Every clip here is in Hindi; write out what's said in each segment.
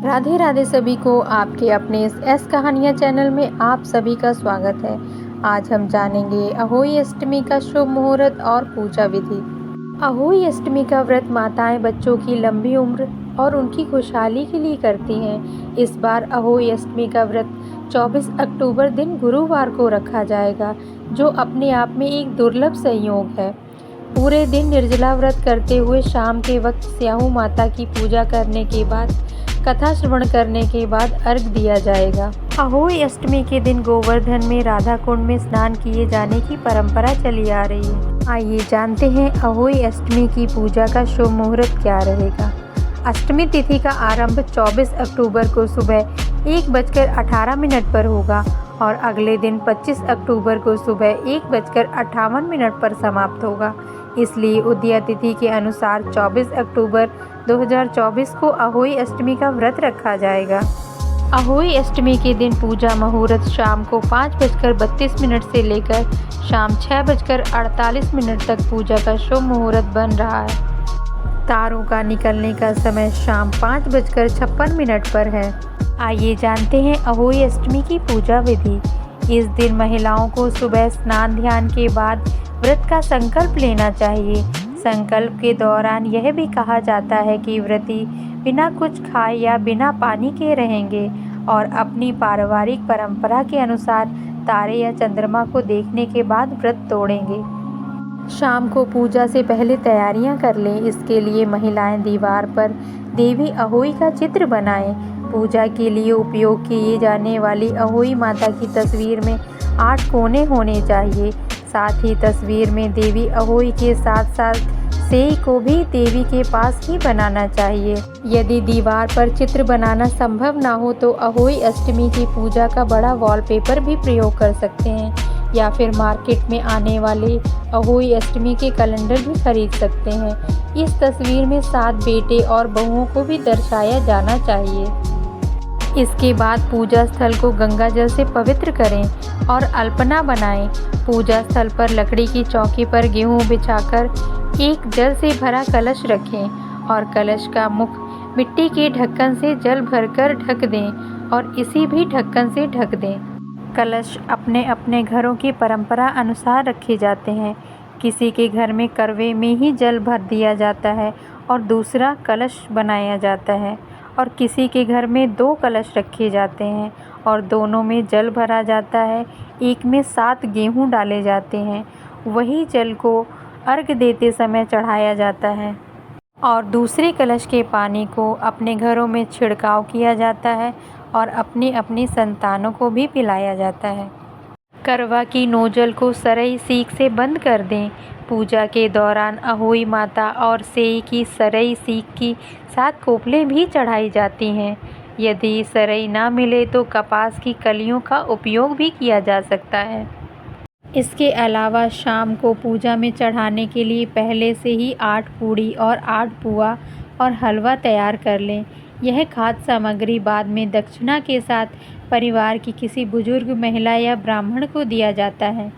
राधे राधे सभी को आपके अपने इस एस कहानियाँ चैनल में आप सभी का स्वागत है। आज हम जानेंगे अहोई अष्टमी का शुभ मुहूर्त और पूजा विधि। अहोई अष्टमी का व्रत माताएं बच्चों की लंबी उम्र और उनकी खुशहाली के लिए करती हैं। इस बार अहोई अष्टमी का व्रत 24 अक्टूबर दिन गुरुवार को रखा जाएगा, जो अपने आप में एक दुर्लभ संयोग है। पूरे दिन निर्जला व्रत करते हुए शाम के वक्त स्याहू माता की पूजा करने के बाद कथा श्रवण करने के बाद अर्घ दिया जाएगा। अहोई अष्टमी के दिन गोवर्धन में राधा कुंड में स्नान किए जाने की परंपरा चली आ रही है। आइए जानते हैं अहोई अष्टमी की पूजा का शुभ मुहूर्त क्या रहेगा। अष्टमी तिथि का आरंभ 24 अक्टूबर को सुबह 1:18 पर होगा और अगले दिन 25 अक्टूबर को सुबह 1:58 पर समाप्त होगा। इसलिए उदया तिथि के अनुसार 24 अक्टूबर 2024 को अहोई अष्टमी का व्रत रखा जाएगा। अहोई अष्टमी के दिन पूजा मुहूर्त शाम को 5:32 से लेकर शाम 6:48 तक पूजा का शुभ मुहूर्त बन रहा है। तारों का निकलने का समय शाम 5:56 पर है। आइए जानते हैं अहोई अष्टमी की पूजा विधि। इस दिन महिलाओं को सुबह स्नान ध्यान के बाद व्रत का संकल्प लेना चाहिए। संकल्प के दौरान यह भी कहा जाता है कि व्रती बिना कुछ खाए या बिना पानी के रहेंगे और अपनी पारिवारिक परंपरा के अनुसार तारे या चंद्रमा को देखने के बाद व्रत तोड़ेंगे। शाम को पूजा से पहले तैयारियां कर लें। इसके लिए महिलाएं दीवार पर देवी अहोई का चित्र बनाएं। पूजा के लिए उपयोग किए जाने वाली अहोई माता की तस्वीर में 8 कोने होने चाहिए। साथ ही तस्वीर में देवी अहोई के साथ साथ सेई को भी देवी के पास ही बनाना चाहिए। यदि दीवार पर चित्र बनाना संभव ना हो तो अहोई अष्टमी की पूजा का बड़ा वॉलपेपर भी प्रयोग कर सकते हैं या फिर मार्केट में आने वाले अहोई अष्टमी के कैलेंडर भी खरीद सकते हैं। इस तस्वीर में 7 बेटे और बहुओं को भी दर्शाया जाना चाहिए। इसके बाद पूजा स्थल को गंगा जल से पवित्र करें और अल्पना बनाएं। पूजा स्थल पर लकड़ी की चौकी पर गेहूं बिछाकर एक जल से भरा कलश रखें और कलश का मुख मिट्टी के ढक्कन से जल भरकर ढक दें और इसी भी ढक्कन से ढक दें। कलश अपने अपने घरों की परंपरा अनुसार रखे जाते हैं। किसी के घर में करवे में ही जल भर दिया जाता है और दूसरा कलश बनाया जाता है और किसी के घर में 2 कलश रखे जाते हैं और दोनों में जल भरा जाता है। एक में 7 गेहूं डाले जाते हैं। वही जल को अर्घ देते समय चढ़ाया जाता है और दूसरे कलश के पानी को अपने घरों में छिड़काव किया जाता है और अपनी अपनी संतानों को भी पिलाया जाता है। करवा की नोजल को सरई सीख से बंद कर दें। पूजा के दौरान अहोई माता और सेई की सरई सीख की 7 कोपलें भी चढ़ाई जाती हैं। यदि सरई ना मिले तो कपास की कलियों का उपयोग भी किया जा सकता है। इसके अलावा शाम को पूजा में चढ़ाने के लिए पहले से ही 8 पूड़ी और 8 पुआ और हलवा तैयार कर लें। यह खाद्य सामग्री बाद में दक्षिणा के साथ परिवार की किसी बुजुर्ग महिला या ब्राह्मण को दिया जाता है।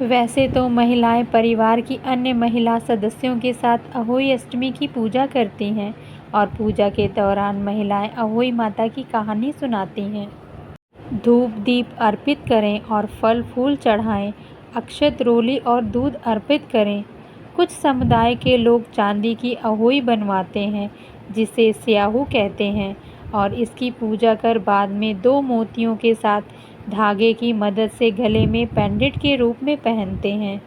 वैसे तो महिलाएं परिवार की अन्य महिला सदस्यों के साथ अहोई अष्टमी की पूजा करती हैं और पूजा के दौरान महिलाएं अहोई माता की कहानी सुनाती हैं। धूप दीप अर्पित करें और फल फूल चढ़ाएं। अक्षत रोली और दूध अर्पित करें। कुछ समुदाय के लोग चांदी की अहोई बनवाते हैं जिसे स्याहू कहते हैं और इसकी पूजा कर बाद में 2 मोतियों के साथ धागे की मदद से गले में पेंडेंट के रूप में पहनते हैं।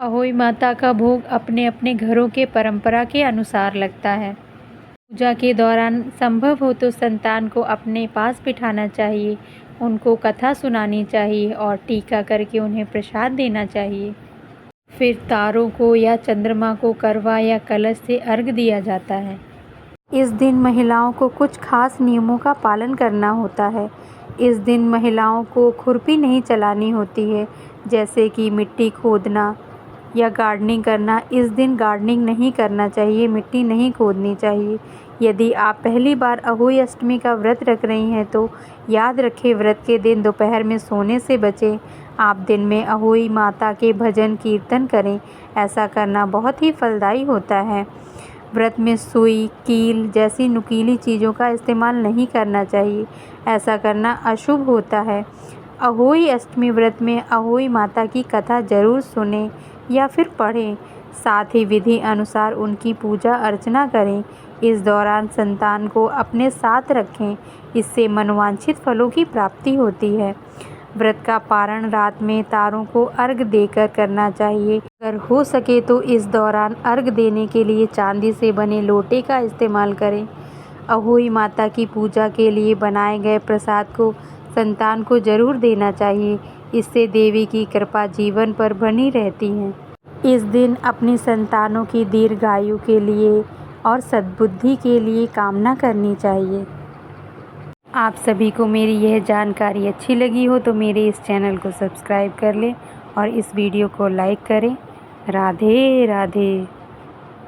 अहोई माता का भोग अपने अपने घरों के परंपरा के अनुसार लगता है। पूजा के दौरान संभव हो तो संतान को अपने पास बिठाना चाहिए, उनको कथा सुनानी चाहिए और टीका करके उन्हें प्रसाद देना चाहिए। फिर तारों को या चंद्रमा को करवा या कलश से अर्घ दिया जाता है। इस दिन महिलाओं को कुछ खास नियमों का पालन करना होता है। इस दिन महिलाओं को खुरपी नहीं चलानी होती है, जैसे कि मिट्टी खोदना या गार्डनिंग करना। इस दिन गार्डनिंग नहीं करना चाहिए, मिट्टी नहीं खोदनी चाहिए। यदि आप पहली बार अहोई अष्टमी का व्रत रख रही हैं तो याद रखें, व्रत के दिन दोपहर में सोने से बचें। आप दिन में अहोई माता के भजन कीर्तन करें, ऐसा करना बहुत ही फलदायी होता है। व्रत में सुई, कील जैसी नुकीली चीज़ों का इस्तेमाल नहीं करना चाहिए। ऐसा करना अशुभ होता है। अहोई अष्टमी व्रत में अहोई माता की कथा जरूर सुनें या फिर पढ़ें। साथ ही विधि अनुसार उनकी पूजा अर्चना करें। इस दौरान संतान को अपने साथ रखें, इससे मनोवांछित फलों की प्राप्ति होती है। व्रत का पारण रात में तारों को अर्घ देकर करना चाहिए। अगर हो सके तो इस दौरान अर्घ देने के लिए चांदी से बने लोटे का इस्तेमाल करें। अहोई माता की पूजा के लिए बनाए गए प्रसाद को संतान को जरूर देना चाहिए। इससे देवी की कृपा जीवन पर बनी रहती है। इस दिन अपनी संतानों की दीर्घायु के लिए और सद्बुद्धि के लिए कामना करनी चाहिए। आप सभी को मेरी यह जानकारी अच्छी लगी हो तो मेरे इस चैनल को सब्सक्राइब कर लें और इस वीडियो को लाइक करें। राधे राधे।